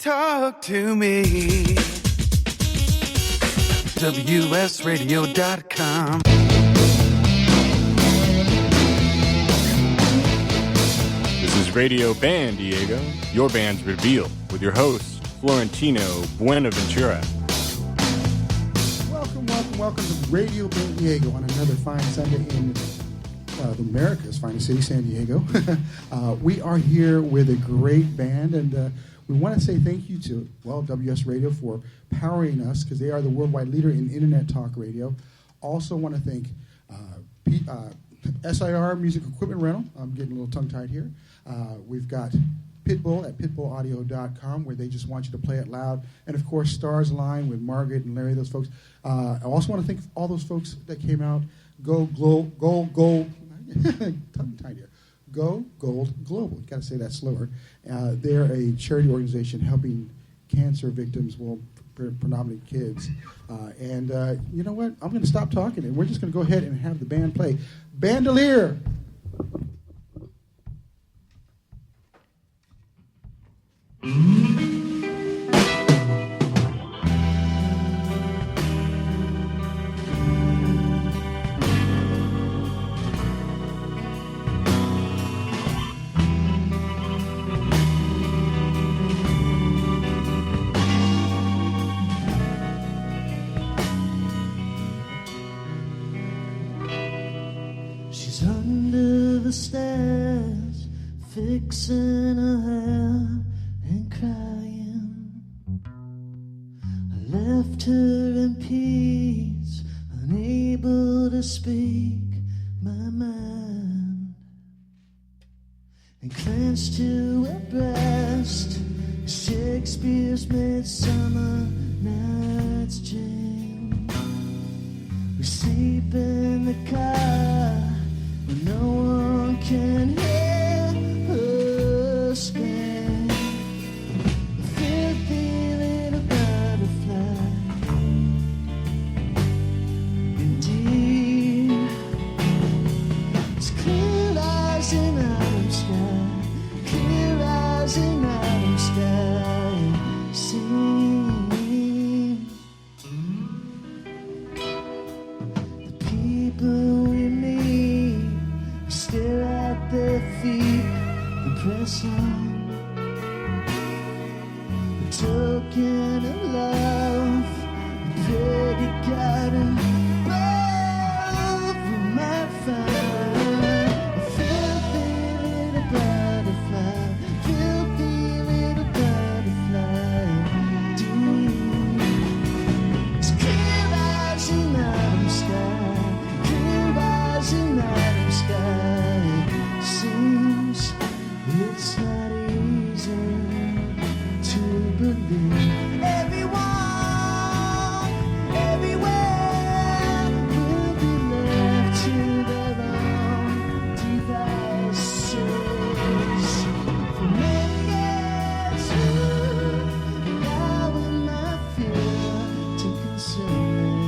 Talk to me. WSRadio.com. This is Radio Bandalier, your band's reveal, with your host, Florentino Buenaventura. Welcome to Radio Bandalier on another fine Sunday in America's finest city, San Diego. We are here with a great band, and we want to say thank you to, WS Radio for powering us, because they are the worldwide leader in internet talk radio. Also want to thank SIR Music Equipment Rental. I'm getting a little tongue-tied here. We've got Pitbull at pitbullaudio.com, where they just want you to play it loud. And, of course, Stars Line with Margaret and Larry, those folks. I also want to thank all those folks that came out. Go tongue-tied here. Go Gold Global. You've got to say that slower. They're a charity organization helping cancer victims, predominantly kids. And you know what? I'm going to stop talking, and we're just going to go ahead and have the band play. Bandalier! She's under the stairs, fixing her hair and crying. I left her in peace, unable to speak my mind, and clenched to her breast Shakespeare's Midsummer Night's Dream. We sleep in the car when no one can hear her scream. A filthy little butterfly, indeed. It's clear eyes in autumn sky, clear eyes in autumn sky. Seems the people we meet stare at their feet and press on. The token of love, the pretty garden, both we might find a filthy little butterfly, filthy little butterfly, indeed. It's clear eyes in autumn sky, clear eyes in autumn sky. Seems it's not easy to believe. Everyone, everywhere will be left to their own devices. For many years, allowing my fear to consume me.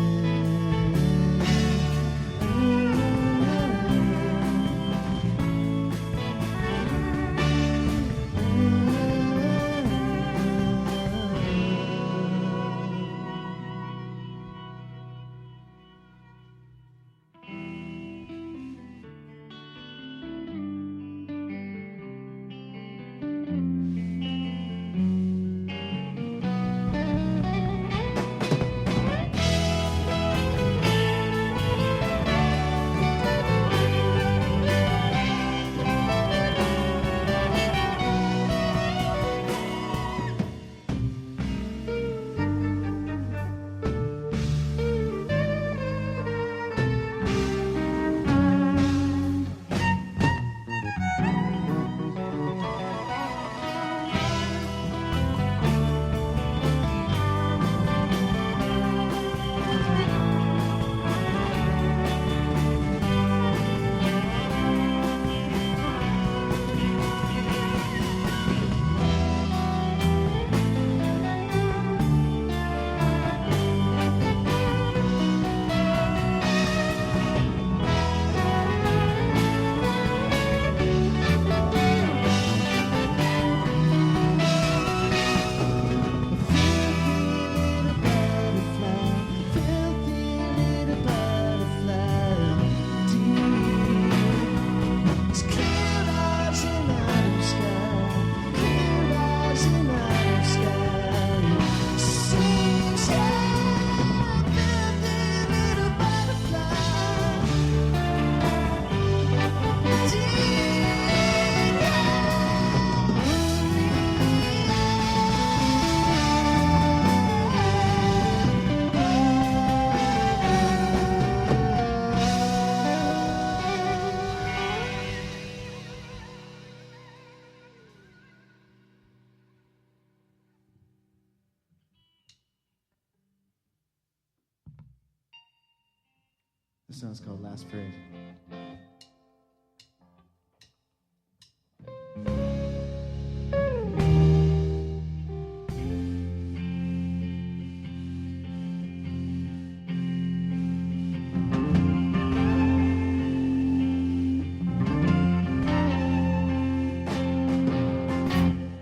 This song's called Last Parade.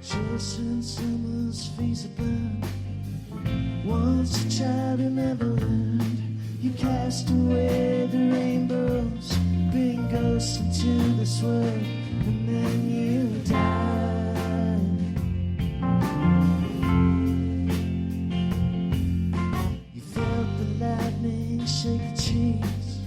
Jason Summers' face a burn. Once a child who never learned. You cast away the rainbows, bring ghosts into this world, and then you die. You felt the lightning shake the trees,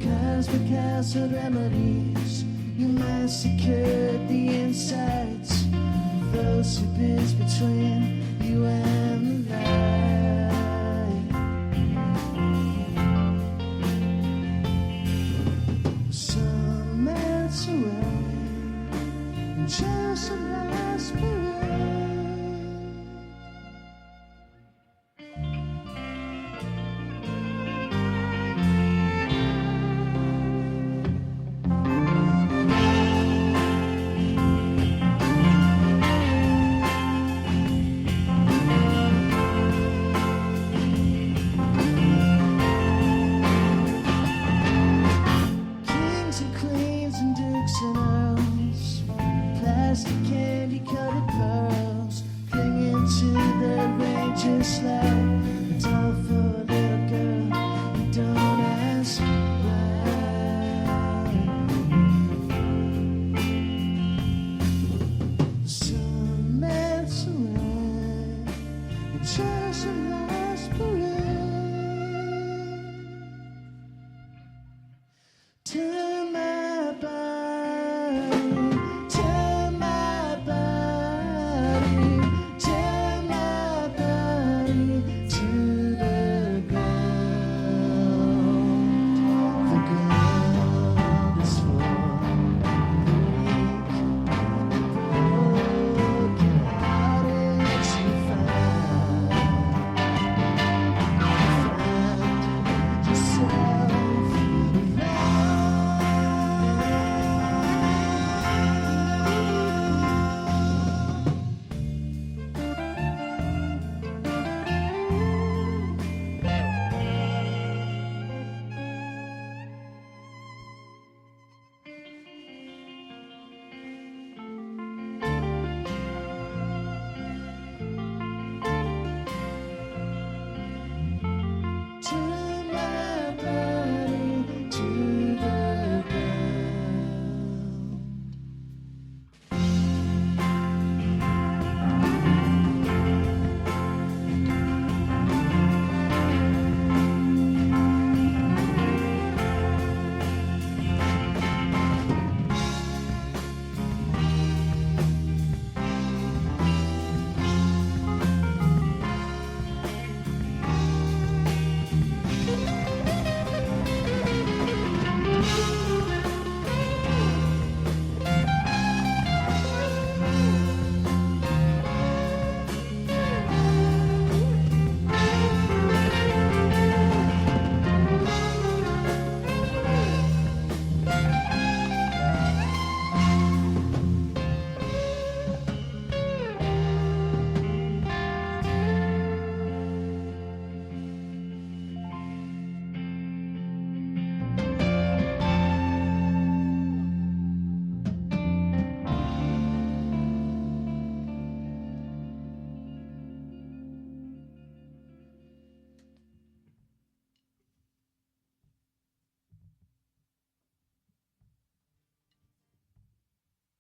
cosmic acid remedies. You massacred the insides of those who bit between you and the light. Some melts away and just a last parade. Kings and queens and dukes and earls, plastic candy coated pearls, clinging to their rain just like a doll for a little girl. You don't ask why. Some melts away in just a last parade. Turn my body, turn my body, turn my body to the ground. The ground is for the weak and the broken-hearted to find yourself. Turn my body to the ground.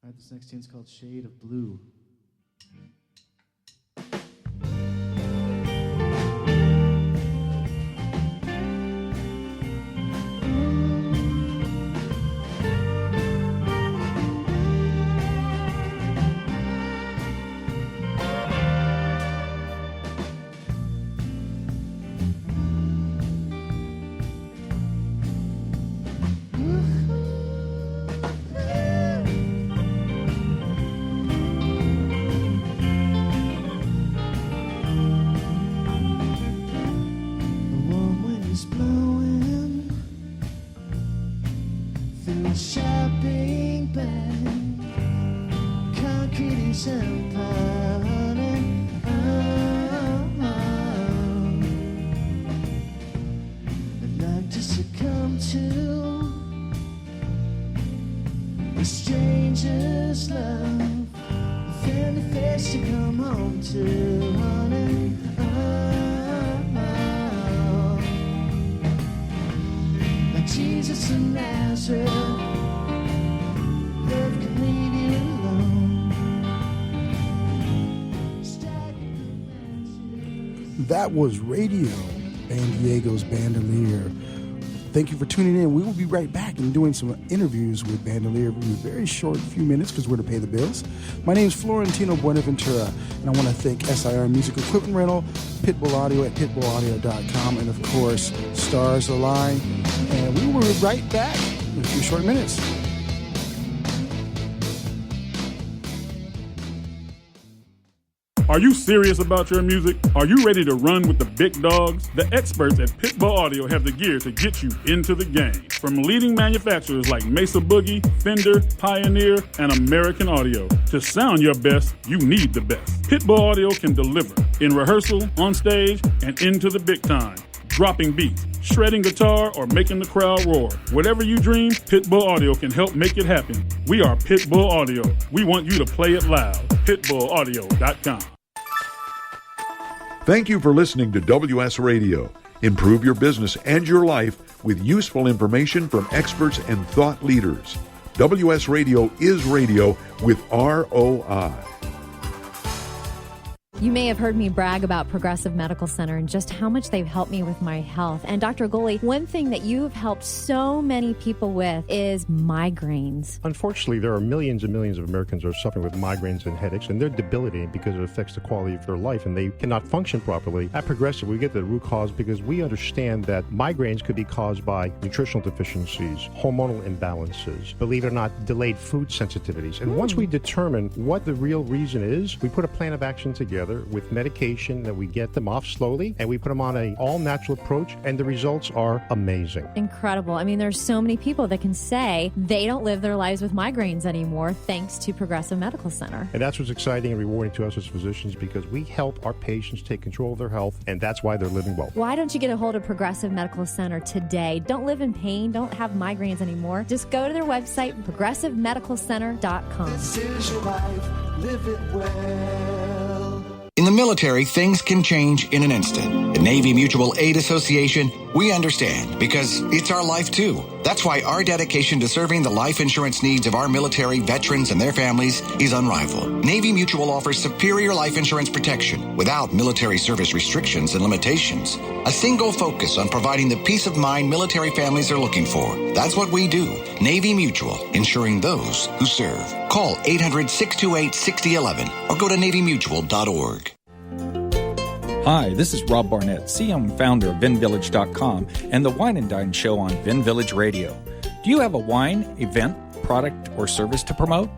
All right, this next tune's called Shade of Blue. come home to, honey. Oh, like Jesus of Nazareth, love can leave you alone. That was Radio Bandiego's Bandalier. Thank you for tuning in. We will be right back and doing some interviews with Bandalier in a very short few minutes because we're to pay the bills. My name is Florentino Buenaventura, and I want to thank SIR Music Equipment Rental, Pitbull Audio at pitbullaudio.com, and of course, Stars Align. And we will be right back in a few short minutes. Are you serious about your music? Are you ready to run with the big dogs? The experts at Pitbull Audio have the gear to get you into the game. From leading manufacturers like Mesa Boogie, Fender, Pioneer, and American Audio. To sound your best, you need the best. Pitbull Audio can deliver in rehearsal, on stage, and into the big time. Dropping beats, shredding guitar, or making the crowd roar. Whatever you dream, Pitbull Audio can help make it happen. We are Pitbull Audio. We want you to play it loud. PitbullAudio.com. Thank you for listening to WS Radio. Improve your business and your life with useful information from experts and thought leaders. WS Radio is radio with ROI. You may have heard me brag about Progressive Medical Center and just how much they've helped me with my health. And Dr. Goley, one thing that you've helped so many people with is migraines. Unfortunately, there are millions and millions of Americans who are suffering with migraines and headaches, and they're debilitating because it affects the quality of their life, and they cannot function properly. At Progressive, we get the root cause because we understand that migraines could be caused by nutritional deficiencies, hormonal imbalances, believe it or not, delayed food sensitivities. And once we determine what the real reason is, we put a plan of action together with medication that we get them off slowly, and we put them on an all-natural approach, and the results are amazing. Incredible. I mean, there's so many people that can say they don't live their lives with migraines anymore thanks to Progressive Medical Center. And that's what's exciting and rewarding to us as physicians, because we help our patients take control of their health, and that's why they're living well. Why don't you get a hold of Progressive Medical Center today? Don't live in pain. Don't have migraines anymore. Just go to their website, progressivemedicalcenter.com. This is your life, live it well. In the military, things can change in an instant. At Navy Mutual Aid Association, we understand because it's our life too. That's why our dedication to serving the life insurance needs of our military veterans and their families is unrivaled. Navy Mutual offers superior life insurance protection without military service restrictions and limitations. A single focus on providing the peace of mind military families are looking for. That's what we do. Navy Mutual, insuring those who serve. Call 800-628-6011 or go to NavyMutual.org. Hi, this is Rob Barnett, CEO and founder of VinVillage.com and the Wine and Dine Show on VinVillage Radio. Do you have a wine, event, product, or service to promote?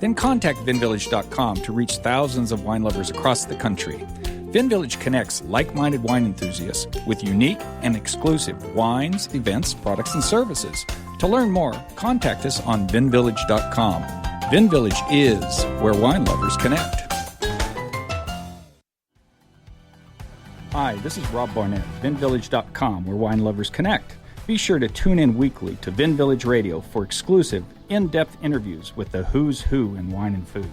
Then contact VinVillage.com to reach thousands of wine lovers across the country. VinVillage connects like-minded wine enthusiasts with unique and exclusive wines, events, products, and services. To learn more, contact us on VinVillage.com. VinVillage is where wine lovers connect. Hi, this is Rob Barnett, VinVillage.com, where wine lovers connect. Be sure to tune in weekly to VinVillage Radio for exclusive, in-depth interviews with the who's who in wine and food.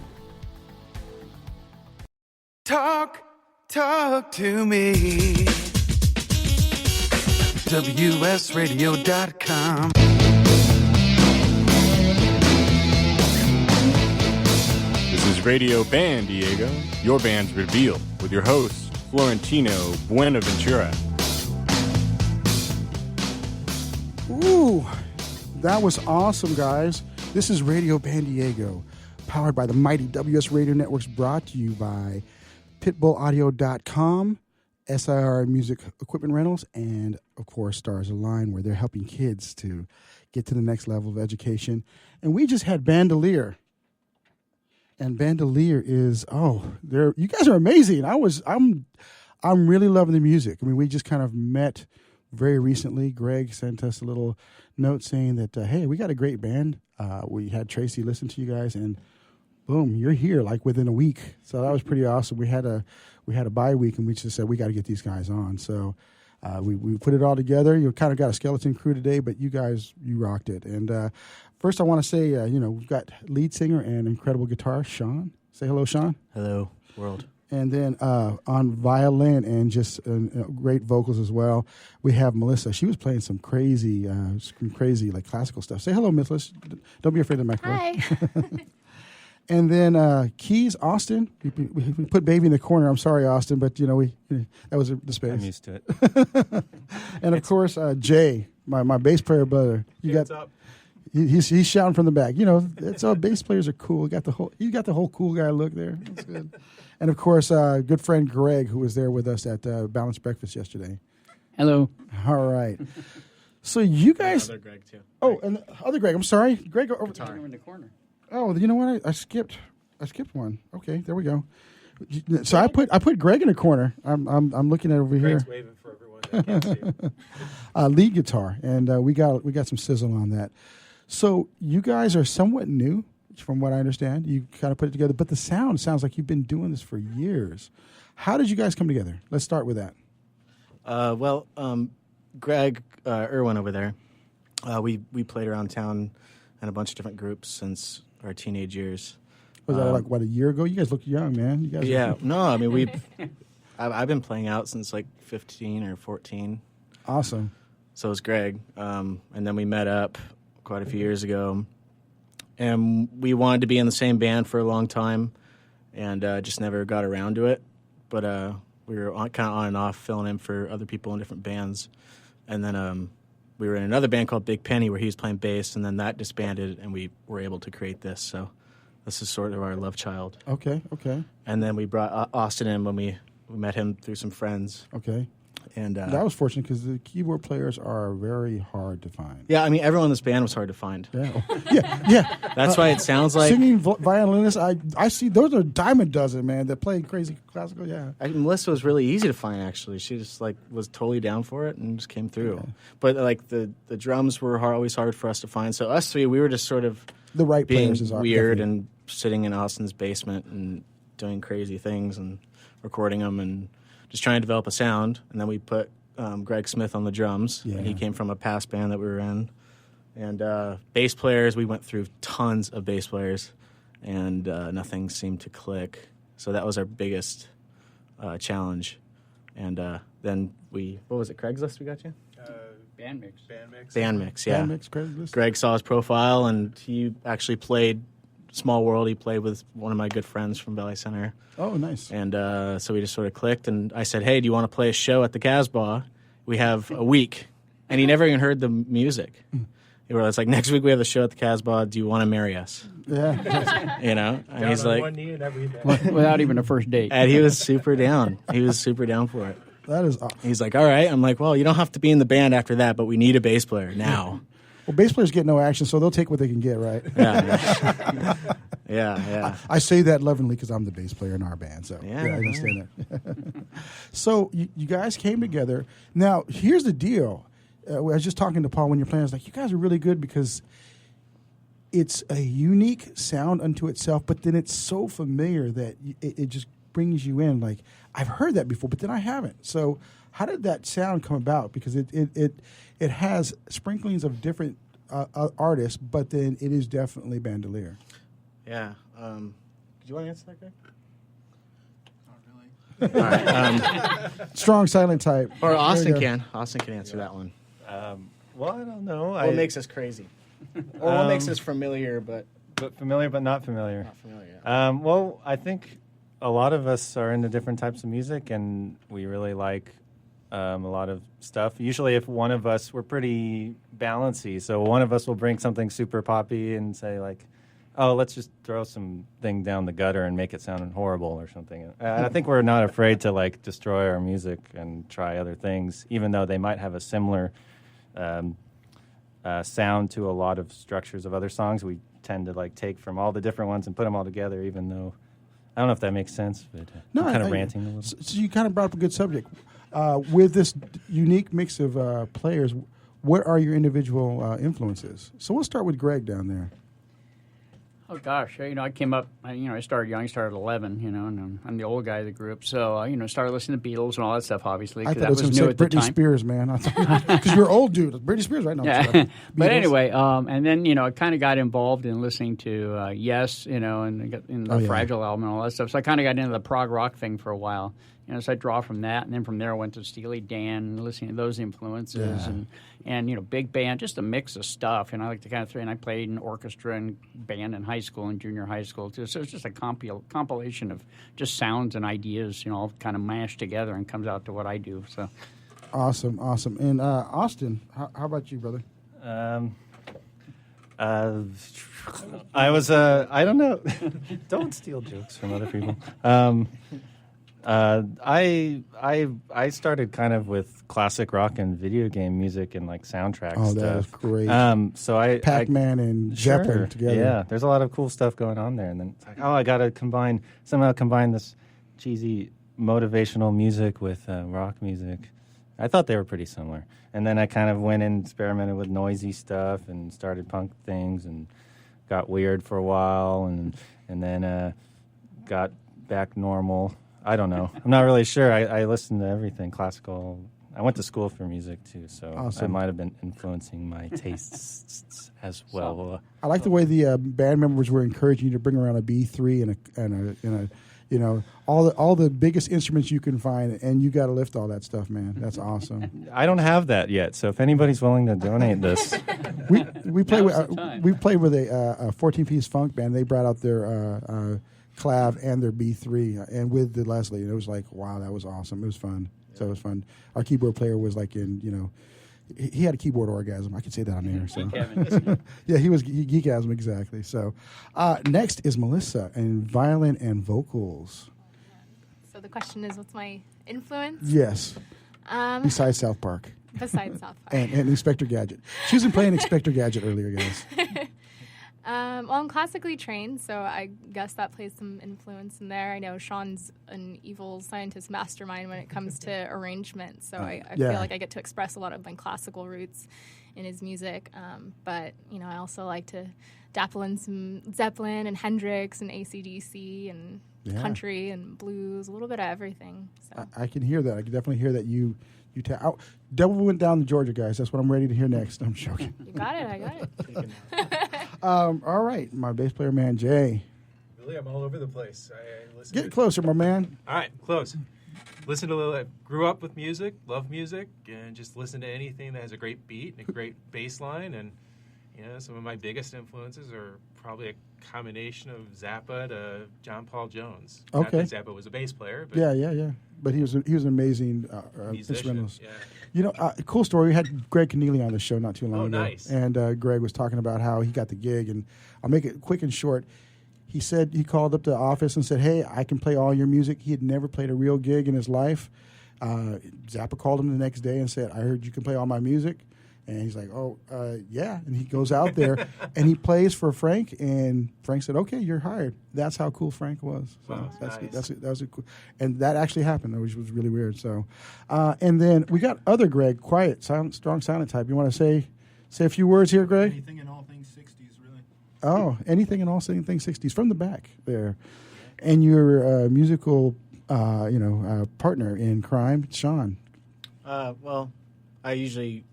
Talk to me. WSRadio.com. This is Radio Bandiego, your band's reveal, with your host, Florentino Buenaventura. Ooh, that was awesome, guys. This is Radio Bandiego, powered by the mighty WS Radio Networks, brought to you by pitbullaudio.com, SIR Music Equipment Rentals, and, of course, Stars Align, where they're helping kids to get to the next level of education. And we just had Bandalier. And Bandalier is, you guys are amazing. I'm really loving the music. I mean, we just kind of met very recently. Greg sent us a little note saying that, hey, we got a great band. We had Tracy listen to you guys, and boom, you're here like within a week. So that was pretty awesome. We had a bye week, and we just said we got to get these guys on. So we put it all together. You kind of got a skeleton crew today, but you guys, you rocked it. And first, I want to say, we've got lead singer and incredible guitarist, Shaun. Say hello, Shaun. Hello. world. And then on violin and just great vocals as well, we have Melissa. She was playing some crazy like classical stuff. Say hello, Melissa. Don't be afraid of the microphone. Hi. And then keys, Austin. We put baby in the corner. I'm sorry, Austin, but that was the space. I'm used to it. And of course, Jay, my bass player brother. He's shouting from the back. That's all. Bass players are cool. You got the whole cool guy look there. That's good. And of course, good friend Greg, who was there with us at Balanced Breakfast yesterday. Hello. All right. So you guys. Other Greg too. Oh, and the other Greg. I'm sorry, Greg. Over in the corner. Oh, you know what? I skipped one. Okay, there we go. So I put Greg in a corner. I'm looking at over Greg's here. waving for everyone that can't see. Lead guitar, and we got some sizzle on that. So you guys are somewhat new, from what I understand. You kind of put it together, but the sound sounds like you've been doing this for years. How did you guys come together? Let's start with that. Greg, Irwin over there, we played around town in a bunch of different groups since our teenage years. Was that a year ago? You guys look young, man. You guys No, I mean I've been playing out since like 15 or 14. Awesome. So is Greg, and then we met up quite a few years ago, and we wanted to be in the same band for a long time, and just never got around to it. But we were kind of on and off filling in for other people in different bands, and then we were in another band called Big Penny where he was playing bass, and then that disbanded, and we were able to create this. So this is sort of our love child. Okay. And then we brought Austin in when we met him through some friends. Okay. And that was fortunate because the keyboard players are very hard to find. Yeah, I mean, everyone in this band was hard to find. Yeah. That's why it sounds like... Singing violinists, I see, those are a dime a dozen, man, that play crazy classical, yeah. Melissa was really easy to find, actually. She just, was totally down for it and just came through. Okay. But, the drums were always hard for us to find. So us three, we were just sort of the right being players weird and sitting in Austin's basement and doing crazy things and recording them and just trying to develop a sound. And then we put Greg Smith on the drums. Yeah. He came from a past band that we were in. And bass players, we went through tons of bass players, and nothing seemed to click. So that was our biggest challenge. And then what was it, Craigslist we got you? Bandmix, yeah. Bandmix, Craigslist. Greg saw his profile, and he actually played Small World. He played with one of my good friends from Valley Center. Oh, nice. And so we just sort of clicked, and I said, hey, do you want to play a show at the Casbah? We have a week. And he never even heard the music. It's like, next week we have the show at the Casbah. Do you want to marry us? Yeah. And he's like... one knee and every day. Without even a first date. And he was super down. He was super down for it. That is awesome. He's like, all right. I'm like, well, you don't have to be in the band after that, but we need a bass player now. Well, bass players get no action, so they'll take what they can get, right? Yeah. I say that lovingly because I'm the bass player in our band, so I understand that. So you guys came together. Now, here's the deal. I was just talking to Paul when you're playing. I was like, you guys are really good because it's a unique sound unto itself, but then it's so familiar that it just brings you in. Like, I've heard that before, but then I haven't. So how did that sound come about? Because it has sprinklings of different artists, but then it is definitely Bandalier. Yeah. Do you want to answer that, Greg? Not really. All right. Strong silent type. Or Austin can. Austin can answer that one. Well, I don't know. What makes us crazy? Or what makes us familiar, but familiar but not familiar? Not familiar. Well, I think a lot of us are into different types of music, and we really like a lot of stuff. Usually, if one of us, we're pretty balancy, so one of us will bring something super poppy and say like, oh, let's just throw something down the gutter and make it sound horrible or something. I think we're not afraid to destroy our music and try other things, even though they might have a similar sound to a lot of structures of other songs. We tend to take from all the different ones and put them all together, even though I don't know if that makes sense, but I'm kind of ranting a little. So you kind of brought up a good subject. With this unique mix of players, what are your individual influences? So we'll start with Greg down there. Oh gosh, I came up. I started young. I started at 11. And I'm the old guy of the group. So started listening to Beatles and all that stuff. Obviously, I because thought that it was was going new to say at the Britney time. Spears, man. Because you're an old dude. Britney Spears, right now. Yeah. But anyway, and then I kind of got involved in listening to Yes, and the Fragile album and all that stuff. So I kind of got into the prog rock thing for a while. So I draw from that, and then from there I went to Steely Dan, listening to those influences, and big band, just a mix of stuff. I like to kind of and I played in orchestra and band in high school and junior high school too. So it's just a compilation of just sounds and ideas, all kind of mashed together and comes out to what I do. So awesome. And Austin, how about you, brother? I was I don't know. Don't steal jokes from other people. I started kind of with classic rock and video game music and like soundtrack stuff. Oh, that was great. So Pac-Man and Zeppelin together. Yeah, there's a lot of cool stuff going on there. And then it's like, I got to somehow combine this cheesy motivational music with rock music. I thought they were pretty similar. And then I kind of went and experimented with noisy stuff and started punk things and got weird for a while and then got back normal. I don't know. I'm not really sure. I listen to everything classical. I went to school for music too, so I might have been influencing my tastes as well. I like the way the band members were encouraging you to bring around a B3 and a all the biggest instruments you can find, and you got to lift all that stuff, man. That's awesome. I don't have that yet, so if anybody's willing to donate this, we played with a 14-piece funk band. They brought out their clav and their B3 and with the Leslie, and it was like, wow, that was awesome. It was fun. So it was fun. Our keyboard player was like he had a keyboard orgasm. I could say that on air. So yeah, he was geekasm, exactly. So next is Melissa and violin and vocals. So the question is, what's my influence? Yes. Besides South Park. Besides South Park. and Inspector Gadget. She was playing Inspector Gadget earlier, guys. Well, I'm classically trained, so I guess that plays some influence in there. I know Shaun's an evil scientist mastermind when it comes to arrangement, so I feel like I get to express a lot of my classical roots in his music. But, I also like to dabble in some Zeppelin and Hendrix and AC/DC and country and blues, a little bit of everything. So. I can hear that. I can definitely hear that you Devil went down to Georgia, guys. That's what I'm ready to hear next. I'm joking. You got it. I got it. All right, my bass player man, Jay. Really, I'm all over the place. I listen Get closer, my man. All right, close. Listen to I grew up with music, love music, and just listen to anything that has a great beat and a great bass line. And some of my biggest influences are probably a combination of Zappa to John Paul Jones. Okay. Not that Zappa was a bass player, but yeah. But he was an amazing instrumentalist. Yeah. Cool story. We had Greg Keneally on the show not too long ago. Nice. And Greg was talking about how he got the gig. And I'll make it quick and short. He said he called up to the office and said, "Hey, I can play all your music." He had never played a real gig in his life. Zappa called him the next day and said, "I heard you can play all my music." And he's like, "Oh, yeah." And he goes out there and he plays for Frank. And Frank said, "Okay, you're hired." That's how cool Frank was. So wow, that was a cool, and that actually happened, which was really weird. So, and then we got other Greg, quiet, silent, strong, silent type. You want to say a few words here, Greg? Anything and all things 60s, really. Oh, anything and all things 60s from the back there, and your musical, partner in crime, Shaun. Well, I usually.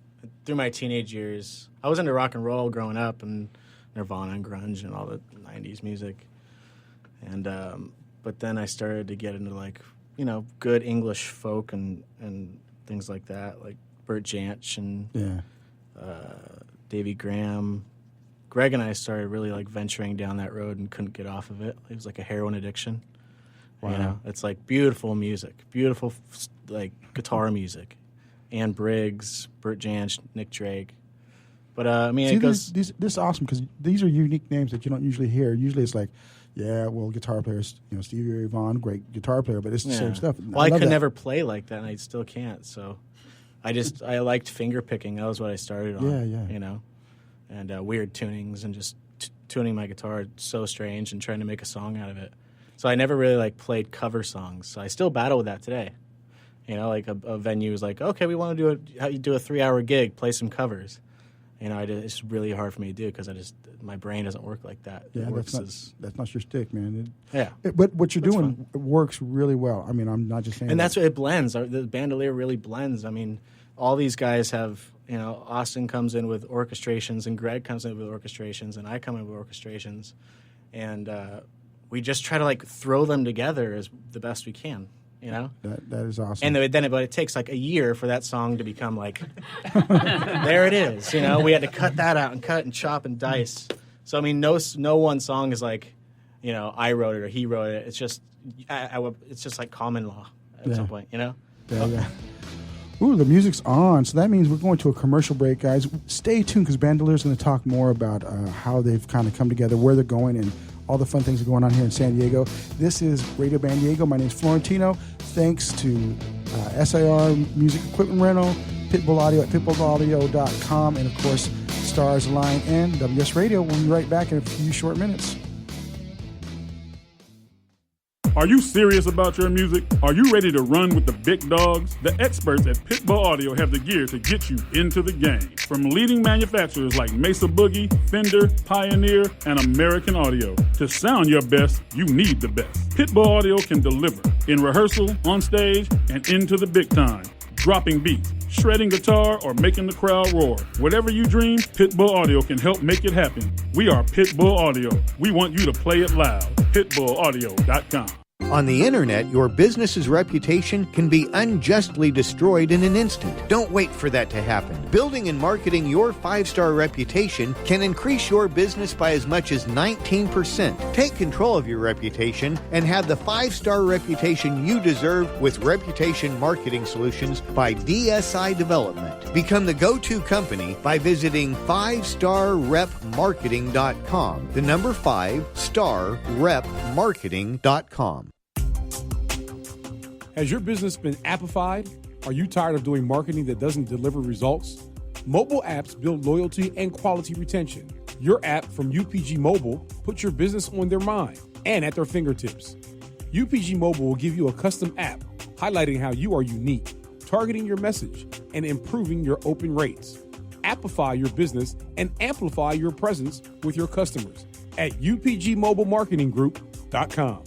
Through my teenage years, I was into rock and roll growing up, and Nirvana and grunge and all the '90s music. And but then I started to get into good English folk and things like that, like Bert Jansch and Davy Graham. Greg and I started really venturing down that road and couldn't get off of it. It was like a heroin addiction. Wow. It's like beautiful music, beautiful guitar music. Ann Briggs, Bert Jansch, Nick Drake. But, See, it goes... This is awesome because these are unique names that you don't usually hear. Usually it's like, guitar players, Stevie Ray Vaughan, great guitar player, but it's the same stuff. Well, I could never play like that, and I still can't. So I liked finger picking. That was what I started on, and weird tunings and just tuning my guitar so strange and trying to make a song out of it. So I never really, played cover songs. So I still battle with that today. A venue is like, okay, we want to do a 3-hour gig, play some covers. It's really hard for me to do because my brain doesn't work like that. Yeah, that's not your stick, man. But what you're doing works really well. I mean, I'm not just saying. And that's what it blends. The Bandalier really blends. I mean, all these guys have, Austin comes in with orchestrations, and Greg comes in with orchestrations, and I come in with orchestrations, and we just try to like throw them together as the best we can. That is awesome. And but it takes like a year for that song to become like, there it is. We had to cut that out and cut and chop and dice. So I mean, no one song is like, I wrote it or he wrote it. It's just, it's just like common law at some point. Yeah. Ooh, the music's on. So that means we're going to a commercial break, guys. Stay tuned because Bandalier's going to talk more about how they've kind of come together, where they're going, and all the fun things that are going on here in San Diego. This is Radio Band Diego. My name is Florentino. Thanks to SIR Music Equipment Rental, Pitbull Audio at pitbullaudio.com, and, of course, Stars Line and WS Radio. We'll be right back in a few short minutes. Are you serious about your music? Are you ready to run with the big dogs? The experts at Pitbull Audio have the gear to get you into the game. From leading manufacturers like Mesa Boogie, Fender, Pioneer, and American Audio. To sound your best, you need the best. Pitbull Audio can deliver in rehearsal, on stage, and into the big time. Dropping beats, shredding guitar, or making the crowd roar. Whatever you dream, Pitbull Audio can help make it happen. We are Pitbull Audio. We want you to play it loud. PitbullAudio.com. On the internet, your business's reputation can be unjustly destroyed in an instant. Don't wait for that to happen. Building and marketing your 5-star reputation can increase your business by as much as 19%. Take control of your reputation and have the 5-star reputation you deserve with Reputation Marketing Solutions by DSI Development. Become the go-to company by visiting 5starrepmarketing.com. The number 5starrepmarketing.com. Has your business been appified? Are you tired of doing marketing that doesn't deliver results? Mobile apps build loyalty and quality retention. Your app from UPG Mobile puts your business on their mind and at their fingertips. UPG Mobile will give you a custom app highlighting how you are unique, targeting your message, and improving your open rates. Appify your business and amplify your presence with your customers at upgmobilemarketinggroup.com.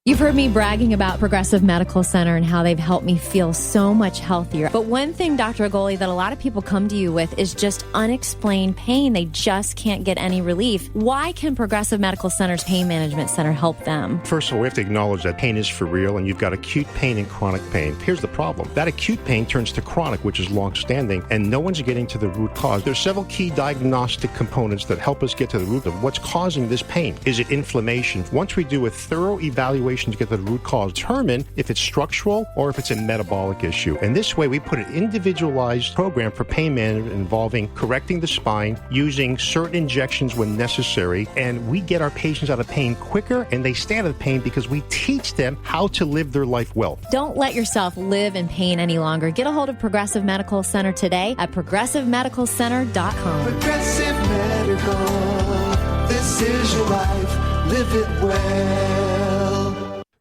You've heard me bragging about Progressive Medical Center and how they've helped me feel so much healthier. But one thing, Dr. Agoli, that a lot of people come to you with is just unexplained pain. They just can't get any relief. Why can Progressive Medical Center's Pain Management Center help them? First of all, we have to acknowledge that pain is for real, and you've got acute pain and chronic pain. Here's the problem. That acute pain turns to chronic, which is long-standing, and no one's getting to the root cause. There's several key diagnostic components that help us get to the root of what's causing this pain. Is it inflammation? Once we do a thorough evaluation to get to the root cause, determine if it's structural or if it's a metabolic issue. And this way, we put an individualized program for pain management involving correcting the spine, using certain injections when necessary, and we get our patients out of pain quicker, and they stay out of pain because we teach them how to live their life well. Don't let yourself live in pain any longer. Get a hold of Progressive Medical Center today at progressivemedicalcenter.com. Progressive Medical, this is your life, live it well.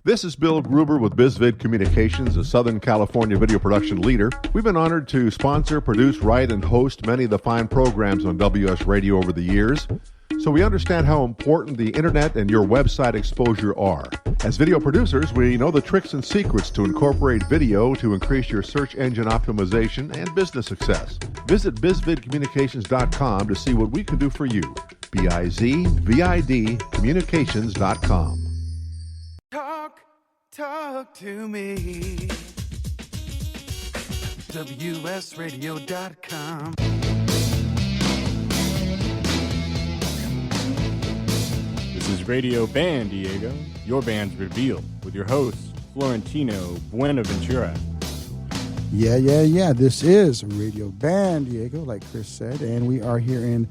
This is Bill Gruber with BizVid Communications, a Southern California video production leader. We've been honored to sponsor, produce, write, and host many of the fine programs on WS Radio over the years. So we understand how important the internet and your website exposure are. As video producers, we know the tricks and secrets to incorporate video to increase your search engine optimization and business success. Visit bizvidcommunications.com to see what we can do for you. BIZVID communications.com. Talk to me. WSRadio.com. This is Radio Band Diego, your band's reveal, with your host, Florentino Buenaventura. Yeah. This is Radio Band Diego, like Chris said, and we are here in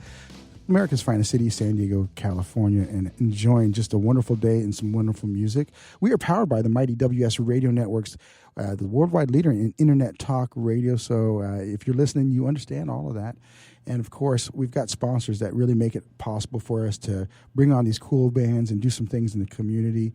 America's finest city, San Diego, California, and enjoying just a wonderful day and some wonderful music. We are powered by the mighty WS Radio Networks. the worldwide leader in internet talk radio. So if you're listening, you understand all of that. And, of course, we've got sponsors that really make it possible for us to bring on these cool bands and do some things in the community.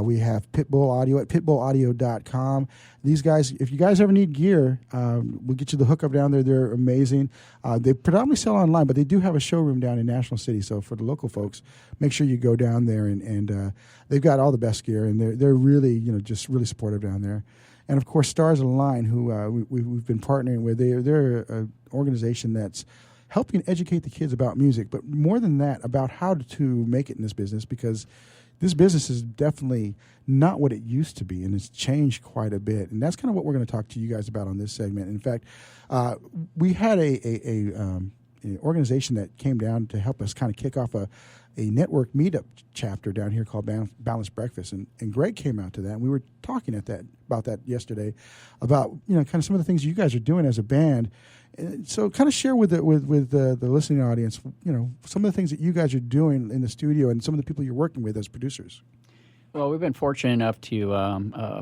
We have Pitbull Audio at pitbullaudio.com. These guys, if you guys ever need gear, we'll get you the hookup down there. They're amazing. They predominantly sell online, but they do have a showroom down in National City. So for the local folks, make sure you go down there. And they've got all the best gear, and they're really, just really supportive down there. And, of course, Stars Align, who we've been partnering with. They're an organization that's helping educate the kids about music, but more than that, about how to make it in this business, because this business is definitely not what it used to be, and it's changed quite a bit. And that's kind of what we're going to talk to you guys about on this segment. In fact, we had an organization that came down to help us kind of kick off a network meetup chapter down here called Balanced Breakfast, and Greg came out to that, and we were talking about that yesterday, about kind of some of the things you guys are doing as a band. And so kind of share with the listening audience, some of the things that you guys are doing in the studio and some of the people you're working with as producers. Well, we've been fortunate enough to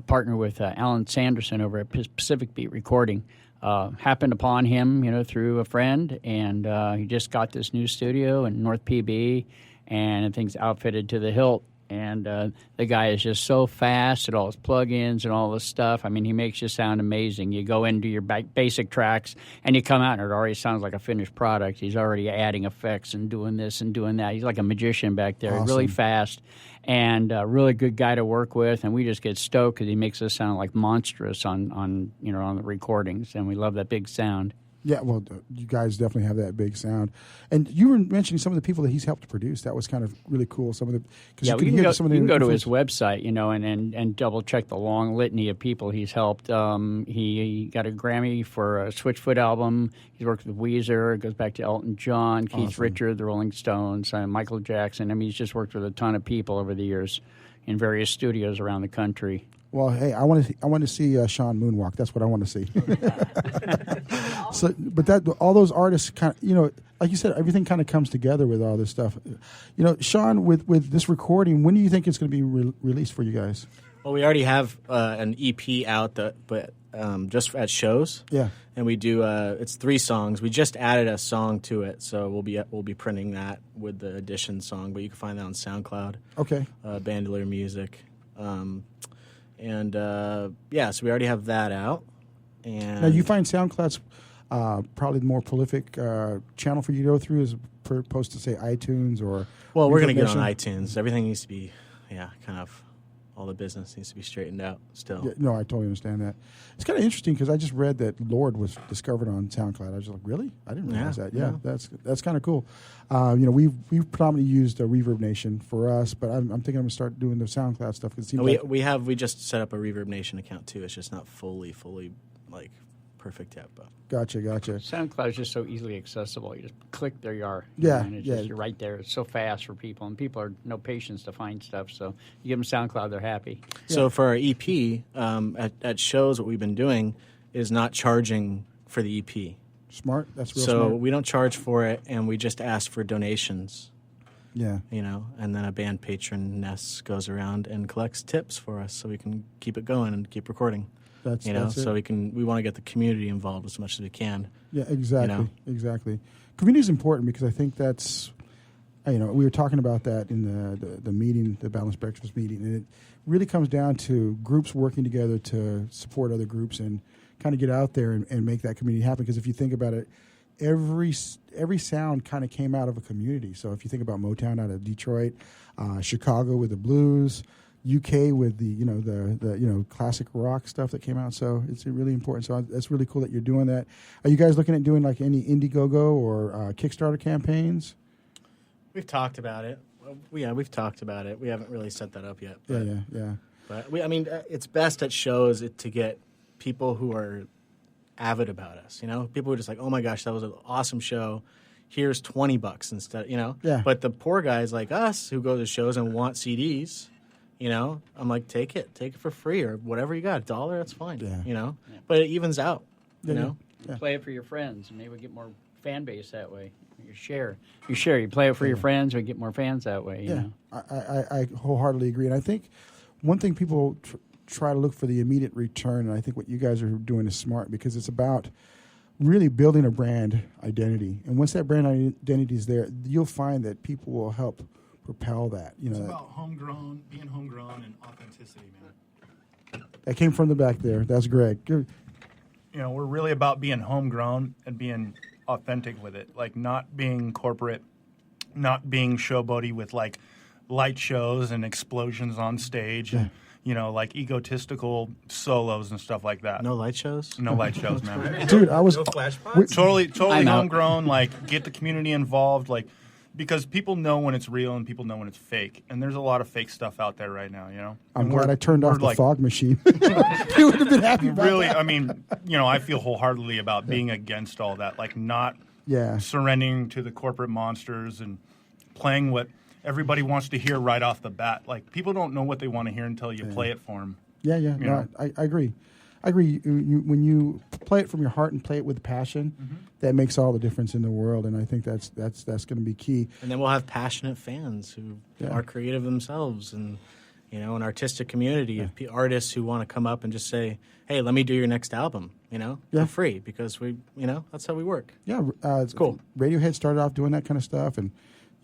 partner with Alan Sanderson over at Pacific Beat Recording. Happened upon him, through a friend, and he just got this new studio in North PB, and everything's outfitted to the hilt. And the guy is just so fast at all his plugins and all this stuff. I mean, he makes you sound amazing. You go into your basic tracks, and you come out, and it already sounds like a finished product. He's already adding effects and doing this and doing that. He's like a magician back there, awesome. Really fast, and a really good guy to work with. And we just get stoked because he makes us sound like monstrous on the recordings, and we love that big sound. Yeah, well, you guys definitely have that big sound, and you were mentioning some of the people that he's helped produce. That was kind of really cool. Some of the you can go to his website, and double check the long litany of people he's helped. He got a Grammy for a Switchfoot album. He's worked with Weezer. It goes back to Elton John, Keith Richards, the Rolling Stones, Michael Jackson. I mean, he's just worked with a ton of people over the years in various studios around the country. Well, hey, I want to see Shaun moonwalk. That's what I want to see. So, but all those artists kind of, like you said, everything kind of comes together with all this stuff. Shaun, with this recording, when do you think it's going to be released for you guys? Well, we already have an EP out, but just at shows. Yeah. And we do it's 3 songs. We just added a song to it, so we'll be printing that with the addition song. But you can find that on SoundCloud. Okay. Bandalier Music. And so we already have that out. And now, you find SoundCloud's probably the more prolific channel for you to go through as opposed to, say, iTunes or... Well, we're going to get on iTunes. Everything needs to be, kind of... All the business needs to be straightened out still. Yeah, no, I totally understand that. It's kind of interesting because I just read that Lord was discovered on SoundCloud. I was like, really? I didn't realize that. Yeah, that's kind of cool. We've predominantly used Reverb Nation for us, but I'm thinking I'm going to start doing the SoundCloud stuff. Cause it seems we just set up a Reverb Nation account too. It's just not fully like perfect yet, but gotcha. SoundCloud is just so easily accessible. You just click, there you are. Yeah, and you're right there. It's so fast for people, and people are no patience to find stuff. So you give them SoundCloud, they're happy. So for our EP, at shows, what we've been doing is not charging for the EP. Smart. That's real smart. smart. So we don't charge for it, and we just ask for donations. Yeah. And then a band patroness goes around and collects tips for us so we can keep it going and keep recording. That's so we want to get the community involved as much as we can. Yeah, exactly. Exactly. Community is important because I think that's, we were talking about that in the meeting, the Balanced Breakfast meeting, and it really comes down to groups working together to support other groups and kind of get out there and make that community happen. Because if you think about it, every sound kind of came out of a community. So if you think about Motown out of Detroit, Chicago with the blues, UK with the classic rock stuff that came out, so it's really important. So that's really cool that you're doing that. Are you guys looking at doing like any Indiegogo or Kickstarter campaigns? We've talked about it. We've talked about it. We haven't really set that up yet. But, Yeah. But it's best at shows to get people who are avid about us. People who are just like, oh my gosh, that was an awesome show. Here's $20 instead. Yeah. But the poor guys like us who go to shows and want CDs. I'm like, take it for free or whatever you got. $1, that's fine. Yeah. But it evens out. Yeah. Play it for your friends, and maybe we get more fan base that way. You share. You play it for your friends, we get more fans that way. I wholeheartedly agree, and I think one thing people try to look for the immediate return. And I think what you guys are doing is smart because it's about really building a brand identity. And once that brand identity is there, you'll find that people will help propel that. It's about being homegrown and authenticity, man. That came from the back there. That's Greg. We're really about being homegrown and being authentic with it, like not being corporate, not being showboaty with like light shows and explosions on stage, and like egotistical solos and stuff like that. No light shows? No light shows, man. Dude, I was totally homegrown. Like get the community involved, like because people know when it's real and people know when it's fake, and there's a lot of fake stuff out there right now. I'm glad I turned off the fog machine. You would have been happy about really, that. I mean, I feel wholeheartedly about being against all that, like not surrendering to the corporate monsters and playing what everybody wants to hear right off the bat. Like people don't know what they want to hear until you play it for them. Yeah. No, I agree. I agree. When you play it from your heart and play it with passion, that makes all the difference in the world. And I think that's going to be key. And then we'll have passionate fans who are creative themselves, and an artistic community of artists who want to come up and just say, "Hey, let me do your next album," for free, because we, that's how we work. Yeah, it's cool. Radiohead started off doing that kind of stuff, and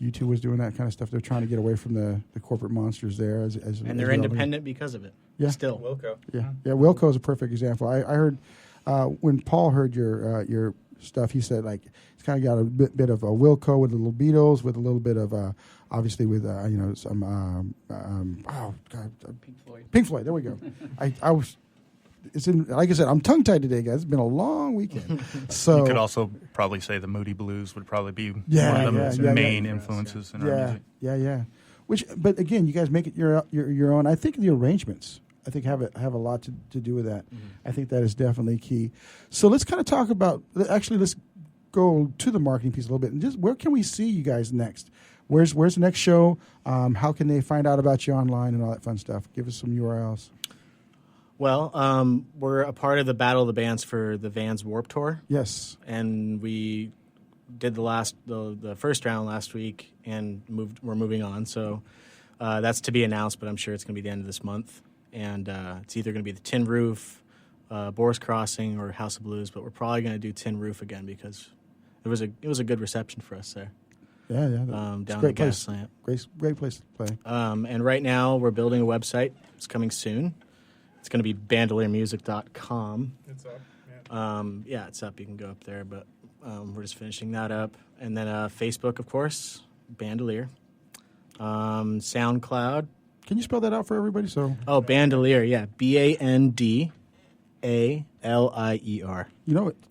U2 was doing that kind of stuff. They're trying to get away from the corporate monsters there. And they're independent because of it. Yeah. Still. Wilco. Yeah. Wilco is a perfect example. I heard when Paul heard your stuff, he said like it's kind of got a bit of a Wilco with the little Beatles, with a little bit of obviously with some Pink Floyd. There we go. I was. It's in, like I said, I'm tongue-tied today, guys. It's been a long weekend. So you could also probably say the Moody Blues would probably be one of the main influences in our music. Yeah. But again, you guys make it your own. I think the arrangements, have a lot to do with that. I think that is definitely key. So let's kind of talk about. Actually, let's go to the marketing piece a little bit. And just where can we see you guys next? Where's the next show? How can they find out about you online and all that fun stuff? Give us some URLs. Well, we're a part of the Battle of the Bands for the Vans Warped Tour. Yes. And we did the first round last week, and we're moving on. So that's to be announced, but I'm sure it's going to be the end of this month. And it's either going to be the Tin Roof, Boris Crossing, or House of Blues. But we're probably going to do Tin Roof again because it was a good reception for us there. Yeah. Down at the gas plant. Great place to play. And right now we're building a website. It's coming soon. It's going to be bandaliermusic.com. It's up. Yeah. It's up. You can go up there, but we're just finishing that up. And then Facebook, of course, Bandalier. SoundCloud. Can you spell that out for everybody? Bandalier, yeah. BANDALIER.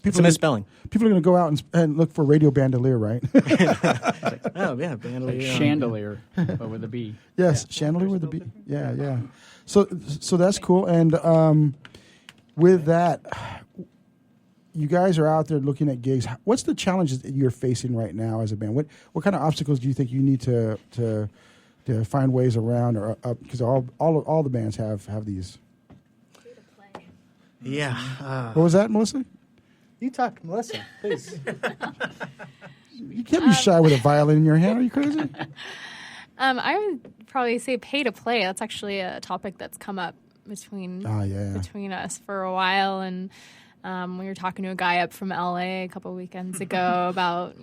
It's a misspelling. People are going to go out and look for Radio Bandalier, right? Bandalier. Like chandelier, but with a B. Yes, chandelier with a B. Yeah. So that's cool. And with that, you guys are out there looking at gigs. What's the challenges that you're facing right now as a band? What kind of obstacles do you think you need to find ways around, or because all the bands have these? Yeah. What was that, Melissa? You talk, Melissa, please. You can't be shy with a violin in your hand. Are you crazy? I would probably say pay to play. That's actually a topic that's come up between us for a while, and we were talking to a guy up from LA a couple of weekends ago about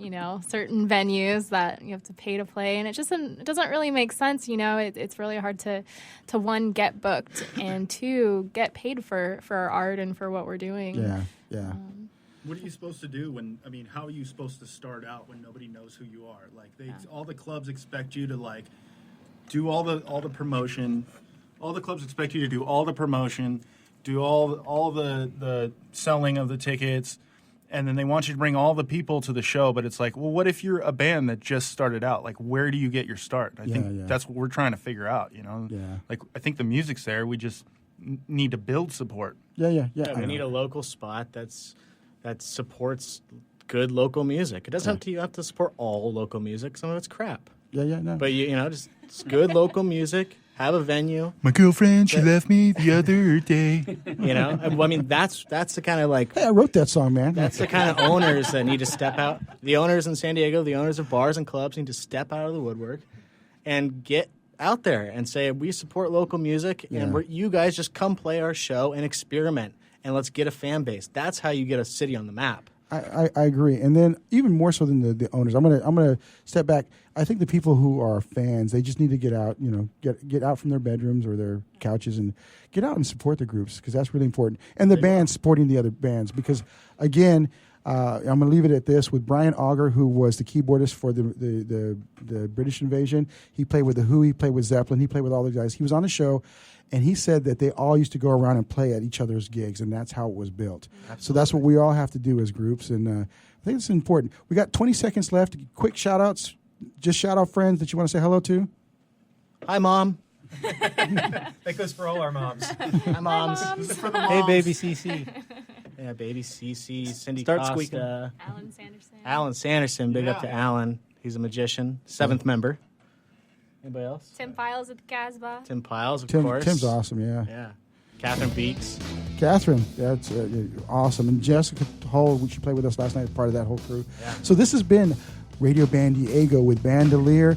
certain venues that you have to pay to play, and it doesn't really make sense. It's really hard to one, get booked, and two, get paid for our art and for what we're doing. Yeah. What are you supposed to do how are you supposed to start out when nobody knows who you are? Like all the clubs expect you to do all the promotion. All the clubs expect you to do all the promotion, do all the selling of the tickets, and then they want you to bring all the people to the show. But it's like, well, what if you're a band that just started out? Like, where do you get your start? I think that's what we're trying to figure out. Like I think the music's there. We just need to build support. Yeah. We need a local spot that supports good local music. It doesn't have to support all local music. Some of it's crap. No. But just good local music. Have a venue. My girlfriend, she left me the other day. That's the kind of Hey, I wrote that song, man. That's the kind of owners that need to step out. The owners in San Diego, the owners of bars and clubs need to step out of the woodwork and get out there and say, we support local music, and you guys just come play our show and experiment, and let's get a fan base. That's how you get a city on the map. I agree, and then even more so than the owners. I'm gonna step back. I think the people who are fans, they just need to get out, get out from their bedrooms or their couches and get out and support the groups, because that's really important. And the bands supporting the other bands, because again, I'm gonna leave it at this with Brian Auger, who was the keyboardist for the British Invasion. He played with the Who, he played with Zeppelin, he played with all the guys. He was on the show. And he said that they all used to go around and play at each other's gigs, and that's how it was built. Absolutely. So that's what we all have to do as groups, and I think it's important. We got 20 seconds left. Quick shout-outs. Just shout out friends that you want to say hello to. Hi, Mom. That goes for all our moms. Hi, Moms. For the moms. Hey, baby CC. Yeah, baby CC, Cindy Start Costa. squeaking. Alan Sanderson. Alan Sanderson, big up to Alan. He's a magician, 7th member. Anybody else? Tim Files at the Casbah. Tim Piles, of Tim, course. Tim's awesome, yeah. Yeah. Catherine Beeks. Catherine, that's awesome. And Jessica Hull, she played with us last night, part of that whole crew. Yeah. So this has been Radio Band Diego with Bandalier.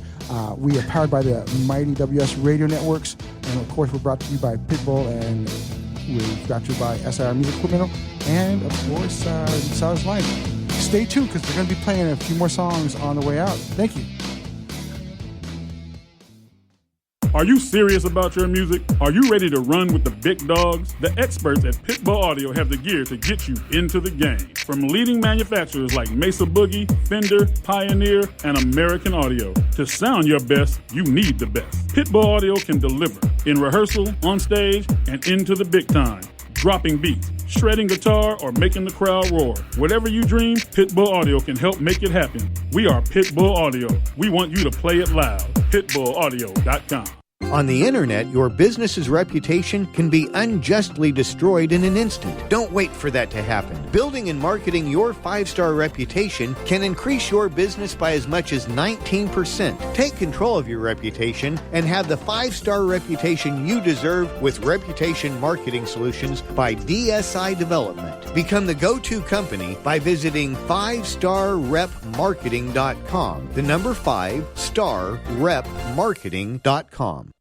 We are powered by the mighty WS radio networks. And, of course, we're brought to you by Pitbull, and we're brought to you by SIR Music Equipment, and, of course, South Line. Stay tuned, because we're going to be playing a few more songs on the way out. Thank you. Are you serious about your music? Are you ready to run with the big dogs? The experts at Pitbull Audio have the gear to get you into the game. From leading manufacturers like Mesa Boogie, Fender, Pioneer, and American Audio. To sound your best, you need the best. Pitbull Audio can deliver in rehearsal, on stage, and into the big time. Dropping beats, shredding guitar, or making the crowd roar. Whatever you dream, Pitbull Audio can help make it happen. We are Pitbull Audio. We want you to play it loud. PitbullAudio.com. On the internet, your business's reputation can be unjustly destroyed in an instant. Don't wait for that to happen. Building and marketing your 5-star reputation can increase your business by as much as 19%. Take control of your reputation and have the 5-star reputation you deserve with Reputation Marketing Solutions by DSI Development. Become the go-to company by visiting 5starrepmarketing.com. The number 5starrepmarketing.com.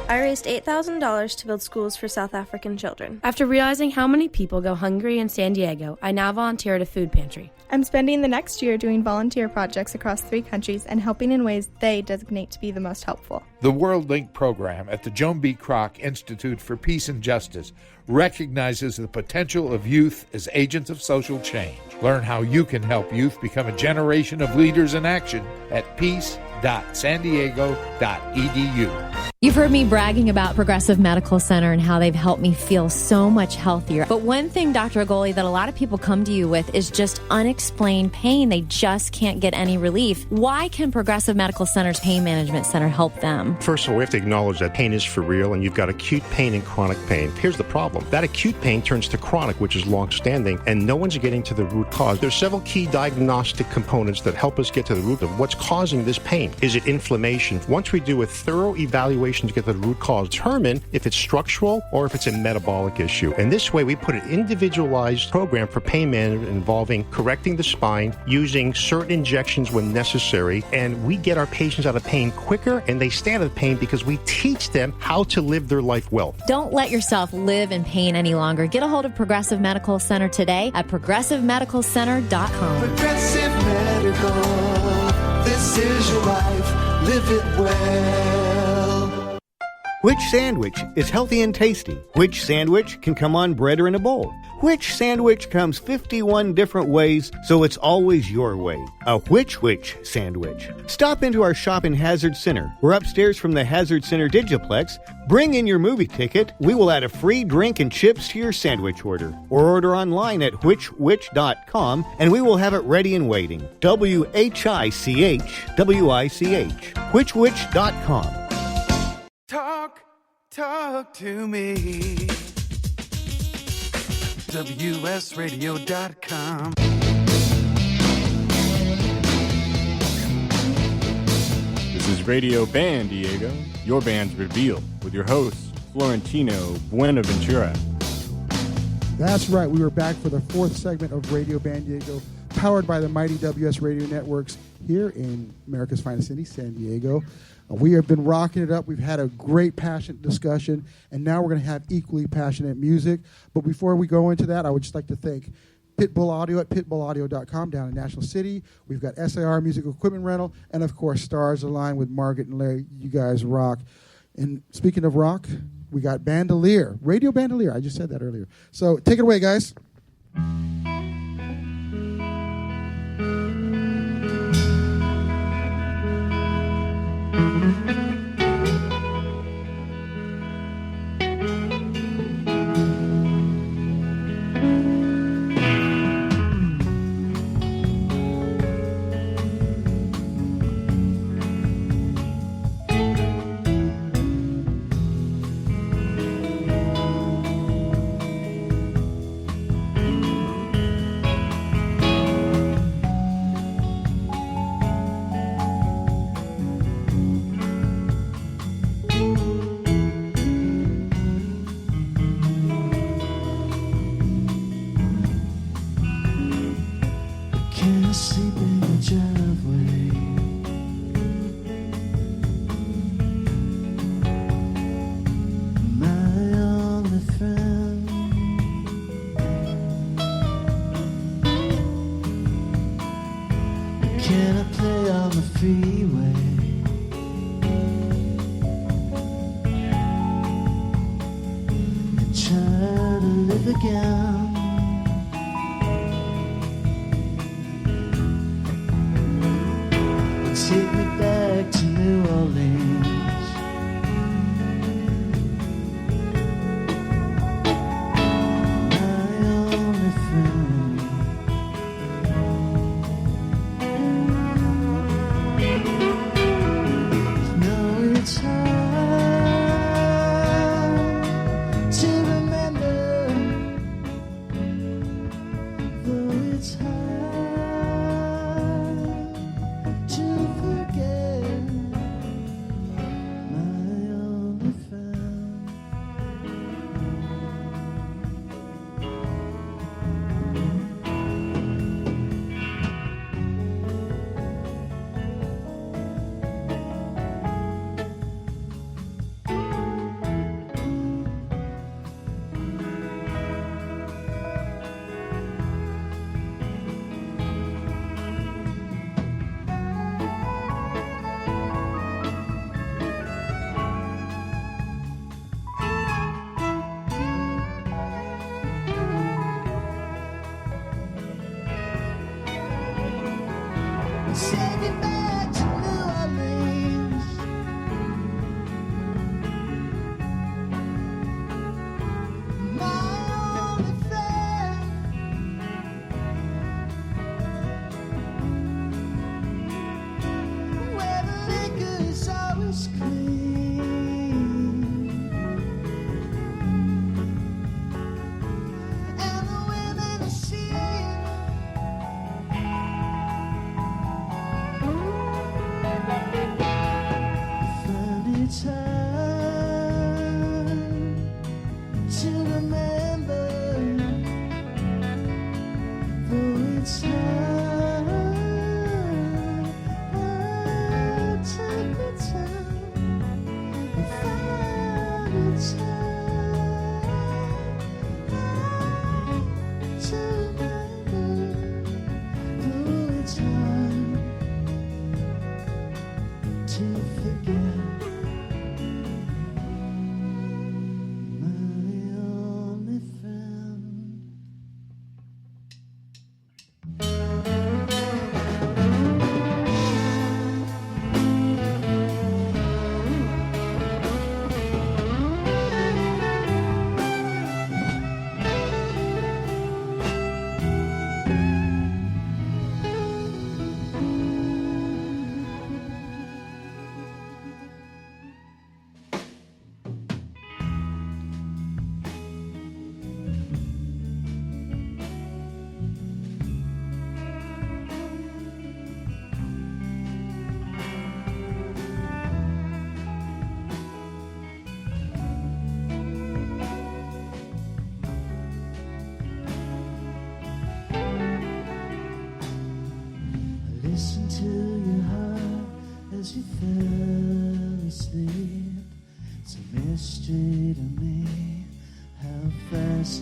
I raised $8,000 to build schools for South African children. After realizing how many people go hungry in San Diego, I now volunteer at a food pantry. I'm spending the next year doing volunteer projects across 3 countries and helping in ways they designate to be the most helpful. The World Link program at the Joan B. Kroc Institute for Peace and Justice recognizes the potential of youth as agents of social change. Learn how you can help youth become a generation of leaders in action at peace.sandiego.edu. You've heard me bragging about Progressive Medical Center and how they've helped me feel so much healthier. But one thing, Dr. Agoli, that a lot of people come to you with is just unexplained pain. They just can't get any relief. Why can Progressive Medical Center's Pain Management Center help them? First of all, we have to acknowledge that pain is for real, and you've got acute pain and chronic pain. Here's the problem. That acute pain turns to chronic, which is long-standing, and no one's getting to the root cause. There's several key diagnostic components that help us get to the root of what's causing this pain. Is it inflammation? Once we do a thorough evaluation to get to the root cause, determine if it's structural or if it's a metabolic issue. And this way, we put an individualized program for pain management involving correcting the spine, using certain injections when necessary, and we get our patients out of pain quicker, and they stay out of pain because we teach them how to live their life well. Don't let yourself live in pain any longer. Get a hold of Progressive Medical Center today at progressivemedicalcenter.com. Progressive Medical, this is your life, live it well. Which sandwich is healthy and tasty? Which sandwich can come on bread or in a bowl? Which sandwich comes 51 different ways, so it's always your way? A which sandwich. Stop into our shop in Hazard Center. We're upstairs from the Hazard Center Digiplex. Bring in your movie ticket. We will add a free drink and chips to your sandwich order. Or order online at whichwich.com, and we will have it ready and waiting. WHICH, WICH. Whichwich.com. Talk to me. WSRadio.com. This is Radio Band Diego, your band's reveal, with your host, Florentino Buenaventura. That's right. We were back for the 4th segment of Radio Band Diego. powered by the mighty WS Radio Networks here in America's finest city, San Diego. We have been rocking it up. We've had a great, passionate discussion, and now we're going to have equally passionate music. But before we go into that, I would just like to thank Pitbull Audio at pitbullaudio.com down in National City. We've got SIR Music Equipment Rental, and, of course, Stars Align with Margaret and Larry. You guys rock. And speaking of rock, we got Bandalier, Radio Bandalier. I just said that earlier. So take it away, guys.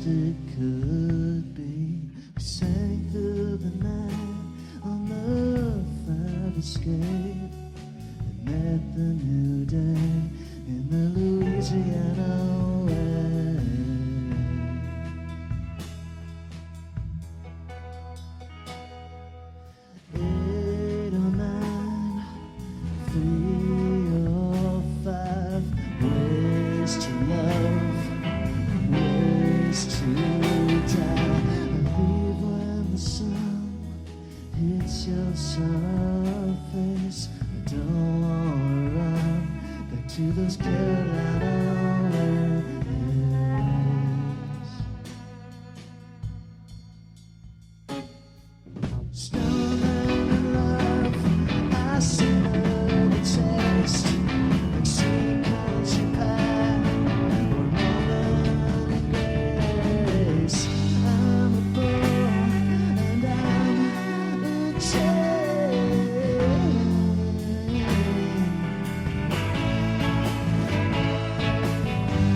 it could be. We sang through the night on the fire escape and met the new day in the Louisiana way. 8 or 9, 3 or 5 ways to love, ways to die. Leave when the sun hits your surface. I don't wanna run back to those Carolina ways. Snowman in love, I smell the taste like sweet country pie or Northern grace. I'm a bull and I'm a chain.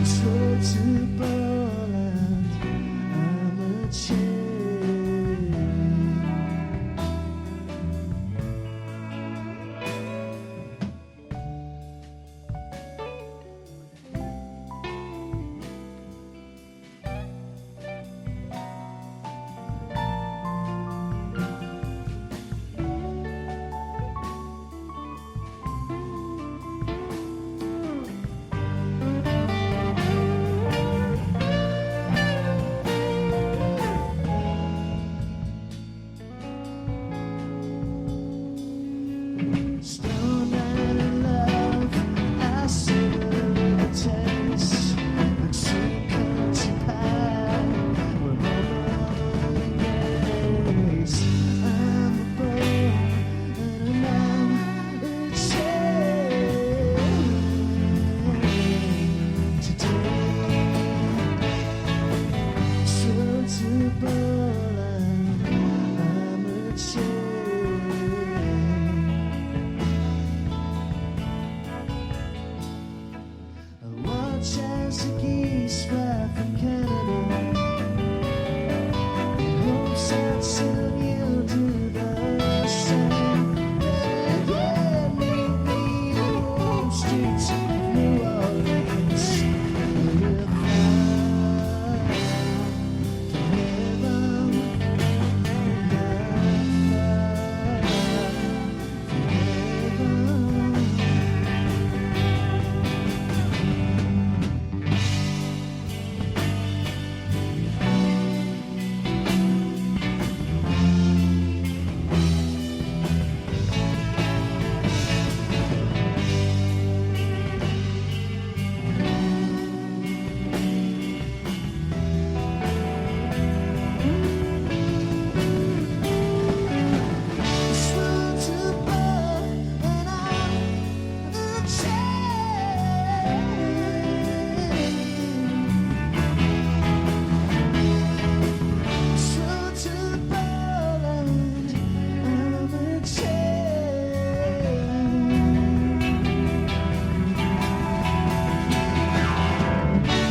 Slow to Poland, I'm a chain. Stone and love, I smell the taste like sweet country pie or Northern grace. I'm a bull and I'm a chain today. Slow to Poland, I'm a chain. Watch as the geese fly from Canada. Hopes that soon you'll do the same. Yeah, meet me in the warm streets of New Orleans. We'll fly to heaven. Slow to Poland, and I'm a chain. Slow to Poland, I'm a chain.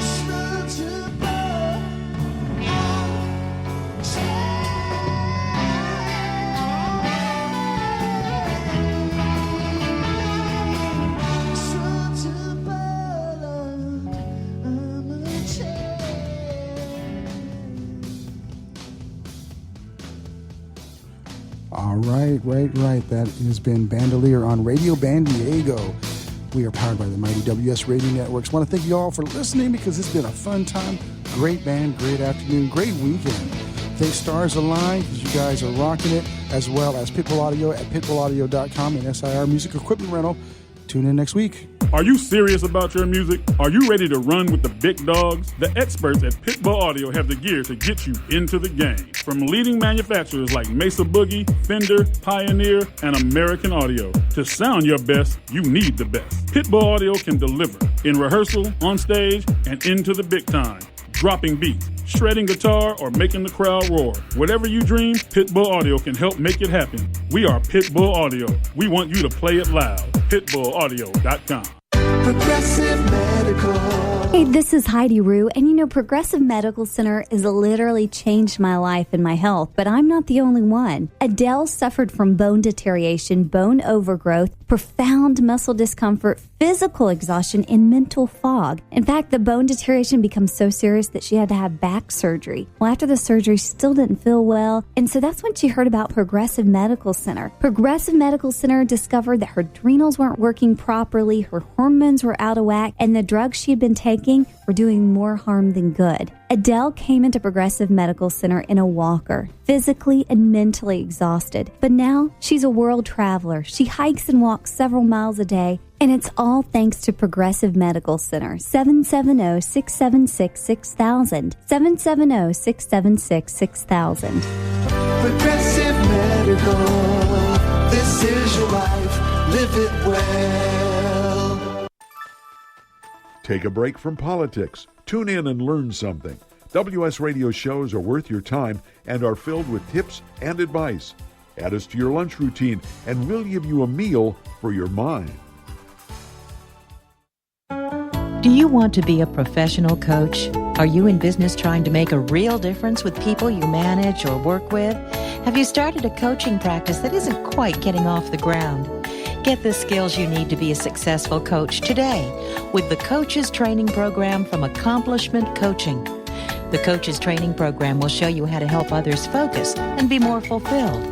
Slow to Poland, I'm a chain. Slow to Poland, I'm a chain. All right. That has been Bandalier on Radio Band Diego. We are powered by the mighty WS Radio Networks. Want to thank you all for listening because it's been a fun time. Great band, great afternoon, great weekend. Thanks stars align because you guys are rocking it, as well as Pitbull Audio at pitbullaudio.com and SIR Music Equipment Rental. Tune in next week. Are you serious about your music? Are you ready to run with the big dogs? The experts at Pitbull Audio have the gear to get you into the game. From leading manufacturers like Mesa Boogie, Fender, Pioneer, and American Audio. To sound your best, you need the best. Pitbull Audio can deliver in rehearsal, on stage, and into the big time. Dropping beats, shredding guitar, or making the crowd roar. Whatever you dream, Pitbull Audio can help make it happen. We are Pitbull Audio. We want you to play it loud. PitbullAudio.com. Progressive Medical. Hey, this is Heidi Rue, and you know, Progressive Medical Center has literally changed my life and my health, but I'm not the only one. Adele suffered from bone deterioration, bone overgrowth, profound muscle discomfort, physical exhaustion, and mental fog. In fact, the bone deterioration becomes so serious that she had to have back surgery. Well, after the surgery, she still didn't feel well, and so that's when she heard about Progressive Medical Center. Progressive Medical Center discovered that her adrenals weren't working properly, her hormones were out of whack, and the drugs she had been taking were doing more harm than good. Adele came into Progressive Medical Center in a walker, physically and mentally exhausted. But now she's a world traveler. She hikes and walks several miles a day, and it's all thanks to Progressive Medical Center. 770-676-6000. 770-676-6000. Progressive Medical. This is your life. Live it well. Take a break from politics. Tune in and learn something. WS Radio shows are worth your time and are filled with tips and advice. Add us to your lunch routine, and we'll give you a meal for your mind. Do you want to be a professional coach? Are you in business trying to make a real difference with people you manage or work with? Have you started a coaching practice that isn't quite getting off the ground? Get the skills you need to be a successful coach today with the Coaches Training Program from Accomplishment Coaching. The Coaches Training Program will show you how to help others focus and be more fulfilled.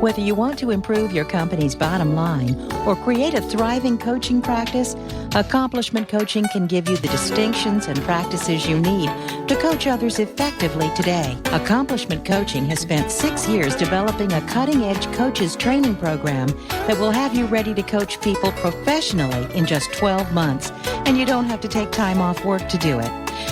Whether you want to improve your company's bottom line or create a thriving coaching practice, Accomplishment Coaching can give you the distinctions and practices you need to coach others effectively today. Accomplishment Coaching has spent 6 years developing a cutting-edge coaches training program that will have you ready to coach people professionally in just 12 months, and you don't have to take time off work to do it.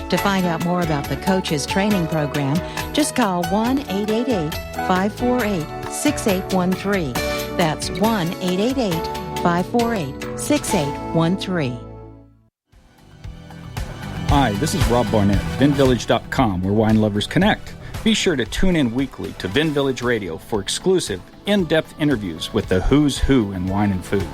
To find out more about the Coaches Training Program, just call 1-888-548-6813. That's 1-888-548-6813. Hi, this is Rob Barnett, VinVillage.com, where wine lovers connect. Be sure to tune in weekly to Vin Village Radio for exclusive, in-depth interviews with the who's who in wine and food.